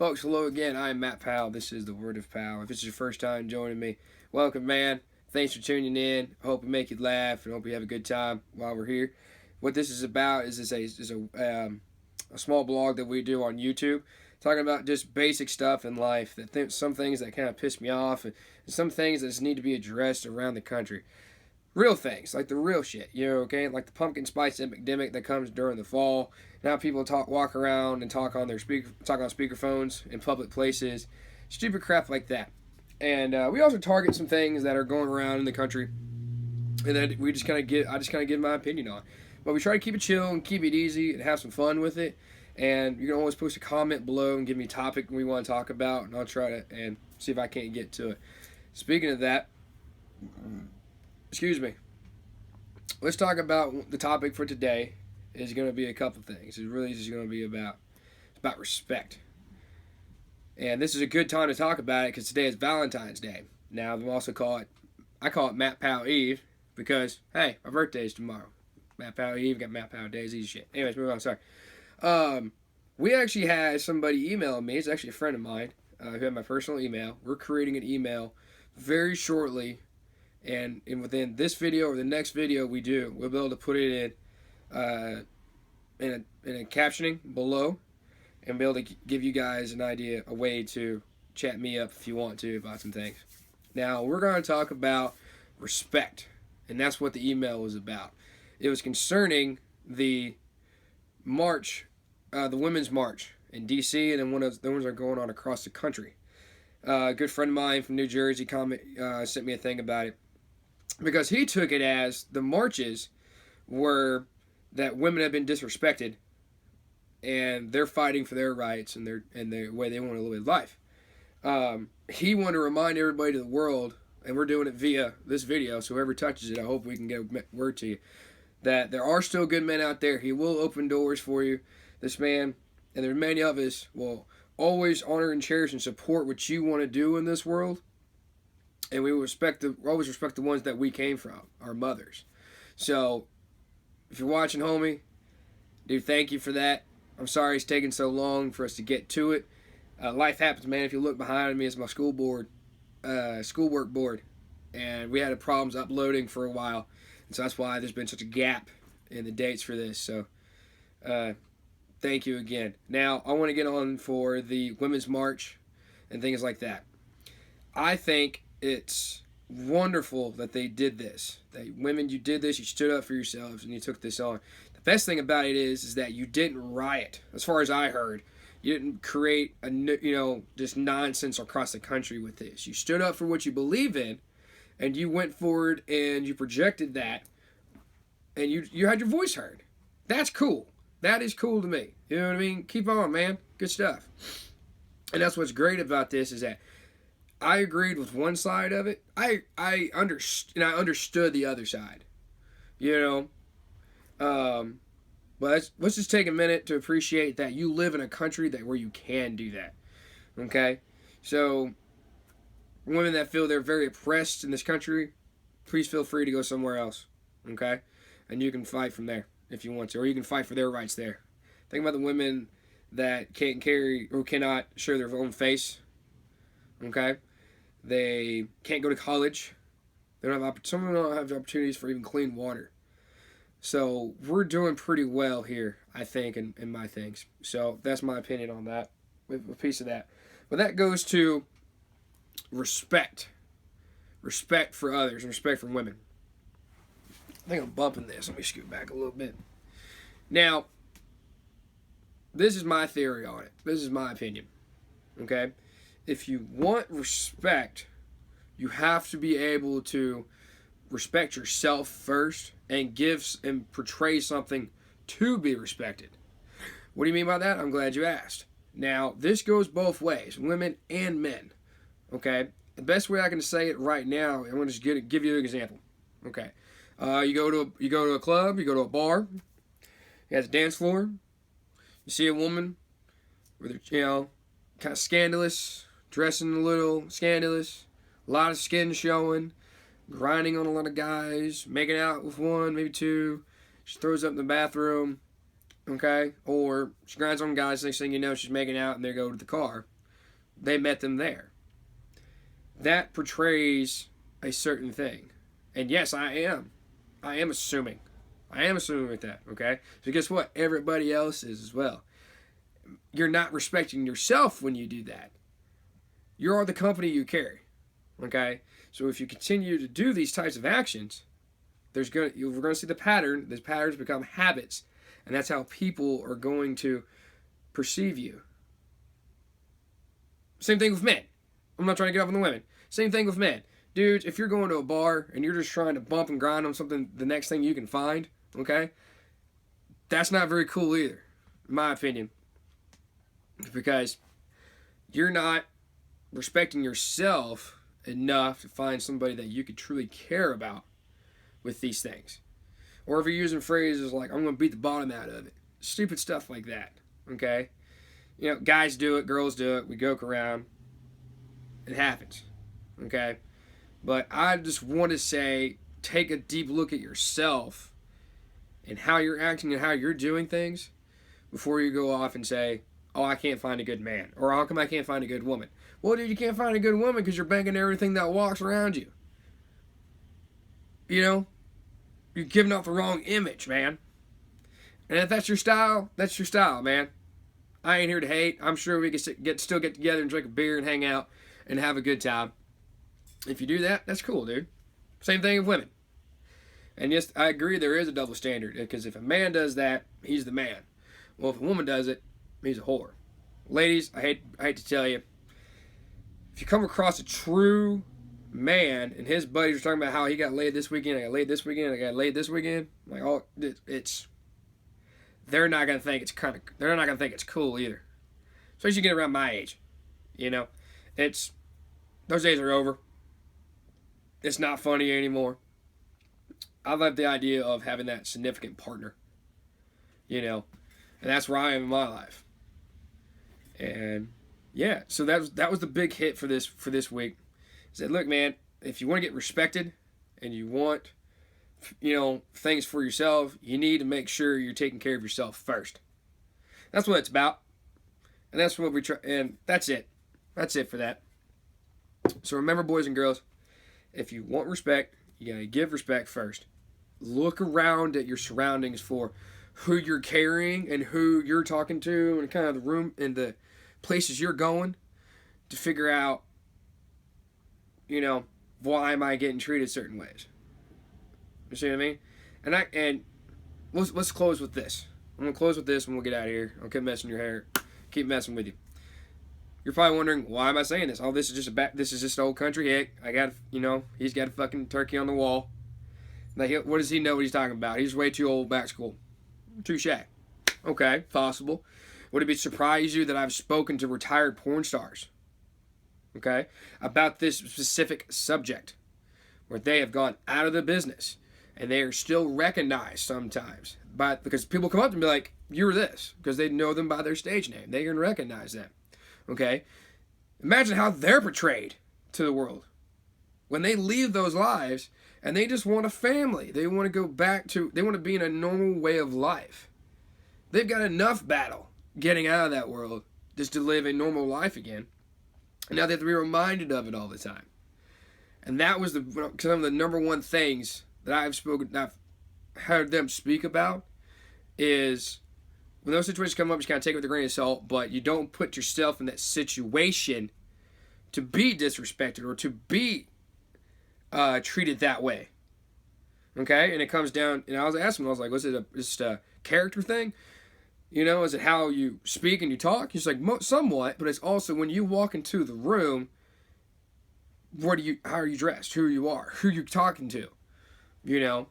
Folks, hello again. I am Matt Powell. This is the Word of Powell. If it's your first time joining me, welcome, man. Thanks for tuning in. I hope we make you laugh and hope you have a good time while we're here. What this is about is a small blog that we do on YouTube, talking about just basic stuff in life. Some things that kind of piss me off, and some things that just need to be addressed around the country. Real things, like the real shit, okay? Like the pumpkin spice epidemic that comes during the fall. Now people walk around and talk on speakerphones in public places, stupid crap like that. And we also target some things that are going around in the country, and then I just kind of give my opinion on. But we try to keep it chill and keep it easy and have some fun with it. And you can always post a comment below and give me a topic we want to talk about, and I'll try to and see if I can't get to it. Speaking of that. Excuse me. Let's talk about the topic for today. Is going to be a couple things. It really is going to be about respect. And this is a good time to talk about it because today is Valentine's Day. Now I call it Matt Powell Eve because hey, my birthday is tomorrow. Matt Powell Eve, got Matt Powell Days, easy shit. Anyways, move on. Sorry. We actually had somebody email me. It's actually a friend of mine who had my personal email. We're creating an email very shortly. And within this video or the next video we'll be able to put it in a captioning below and be able to give you guys an idea, a way to chat me up if you want to about some things. Now, we're going to talk about respect, and that's what the email was about. It was concerning the march, the Women's March in D.C., and then the ones that are going on across the country. A good friend of mine from New Jersey sent me a thing about it, because he took it as the marches were that women have been disrespected and they're fighting for their rights and the way they want to live life. He wanted to remind everybody to the world, and we're doing it via this video, so whoever touches it, I hope we can get a word to you, that there are still good men out there. He will open doors for you. This man, and there are many of us, will always honor and cherish and support what you want to do in this world. And we always respect the ones that we came from, our mothers. So, if you're watching, homie, dude, thank you for that. I'm sorry it's taking so long for us to get to it. Life happens, man. If you look behind me, it's my schoolwork board. And we had problems uploading for a while. And so that's why there's been such a gap in the dates for this. So, thank you again. Now, I want to get on for the Women's March and things like that. I think it's wonderful that they did this. That women, you did this, you stood up for yourselves, and you took this on. The best thing about it is that you didn't riot, as far as I heard. You didn't create just nonsense across the country with this. You stood up for what you believe in, and you went forward and you projected that, and you had your voice heard. That's cool. That is cool to me. You know what I mean? Keep on, man. Good stuff. And that's what's great about this is that I agreed with one side of it. I understood the other side. But let's just take a minute to appreciate that you live in a country where you can do that. Okay? So, women that feel they're very oppressed in this country, please feel free to go somewhere else. Okay? And you can fight from there if you want to. Or you can fight for their rights there. Think about the women that cannot show their own face. Okay? They can't go to college. Some of them don't have opportunities for even clean water. So we're doing pretty well here, I think, in my things. So that's my opinion on that, with a piece of that. But that goes to respect. Respect for others and respect for women. I think I'm bumping this. Let me scoot back a little bit. Now, this is my theory on it. This is my opinion. Okay? If you want respect, you have to be able to respect yourself first and portray something to be respected. What do you mean by that? I'm glad you asked. Now, this goes both ways, women and men. Okay? The best way I can say it right now, I'm going to just give you an example. Okay? You go to a club, you go to a bar, you have a dance floor, you see a woman with her, kind of scandalous, dressing a little scandalous, a lot of skin showing, grinding on a lot of guys, making out with one, maybe two. She throws up in the bathroom. okay? Or she grinds on guys, next thing you know, she's making out and they go to the car. They met them there. That portrays a certain thing. And yes, I am assuming. I am assuming with that, okay? So guess what? Everybody else is as well. You're not respecting yourself when you do that. You are the company you carry, okay? So if you continue to do these types of actions, we're going to see the pattern. These patterns become habits, and that's how people are going to perceive you. Same thing with men. I'm not trying to get off on the women. Same thing with men. Dudes, if you're going to a bar and you're just trying to bump and grind on something, the next thing you can find, okay, that's not very cool either, in my opinion. Because you're not respecting yourself enough to find somebody that you could truly care about with these things. Or if you're using phrases like, I'm going to beat the bottom out of it. Stupid stuff like that, okay? You know, guys do it, girls do it, we joke around. It happens, okay? But I just want to say, take a deep look at yourself and how you're acting and how you're doing things before you go off and say, oh, I can't find a good man. Or how come I can't find a good woman? Well, dude, you can't find a good woman because you're banging everything that walks around you. You know? You're giving off the wrong image, man. And if that's your style, man. I ain't here to hate. I'm sure we can still get together and drink a beer and hang out and have a good time. If you do that, that's cool, dude. Same thing with women. And yes, I agree there is a double standard. Because if a man does that, he's the man. Well, if a woman does it, he's a whore. Ladies, I hate to tell you, if you come across a true man and his buddies are talking about how he got laid this weekend, I got laid this weekend, I got laid this weekend, like, oh, they're not gonna think it's cool either. Especially you get around my age, you know, those days are over. It's not funny anymore. I love the idea of having that significant partner, you know, and that's where I am in my life. And yeah, so that was the big hit for this week. I said, look, man, if you want to get respected and you want, you know, things for yourself, you need to make sure you're taking care of yourself first. That's what it's about. And that's what we try, and that's it. That's it for that. So remember, boys and girls, if you want respect, you gotta give respect first. Look around at your surroundings for who you're carrying and who you're talking to and kind of the room and the places you're going to figure out, you know, why am I getting treated certain ways? You see what I mean? And let's close with this. I'm gonna close with this and we'll get out of here. I'll keep messing your hair, keep messing with you. You're probably wondering, why am I saying this? Oh, this is just an old country hick. He's got a fucking turkey on the wall. Like, what does he know what he's talking about? He's way too old back school. Touche. Okay, possible. Would it surprise you that I've spoken to retired porn stars, okay, about this specific subject, where they have gone out of the business and they are still recognized sometimes, because people come up to me like, you're this, because they know them by their stage name. They can recognize them, okay? Imagine how they're portrayed to the world when they leave those lives and they just want a family. They want to be in a normal way of life. They've got enough battle getting out of that world just to live a normal life again. And now they have to be reminded of it all the time. And that was some of the number one things that I've heard them speak about, is when those situations come up, you just kind of take it with a grain of salt, but you don't put yourself in that situation to be disrespected or to be treated that way. Okay? And it comes down, and I was asking him, I was like, was it just a character thing? You know, is it how you speak and you talk? He's like, somewhat, but it's also when you walk into the room, how are you dressed? Who you are? Who you're talking to? You know?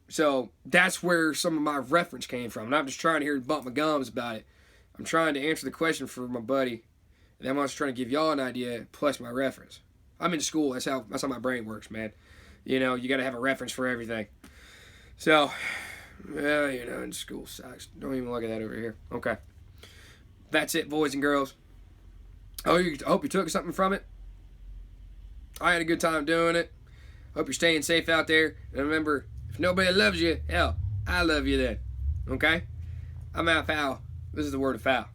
So that's where some of my reference came from. And I'm just trying to hear you bump my gums about it. I'm trying to answer the question for my buddy. And I'm also trying to give y'all an idea plus my reference. I'm in school. That's how my brain works, man. You know, you got to have a reference for everything. So, well, you know, in school sucks. Don't even look at that over here. Okay. That's it, boys and girls. I hope you took something from it. I had a good time doing it. Hope you're staying safe out there. And remember, if nobody loves you, hell, I love you then. Okay? I'm out, foul. This is the word of foul.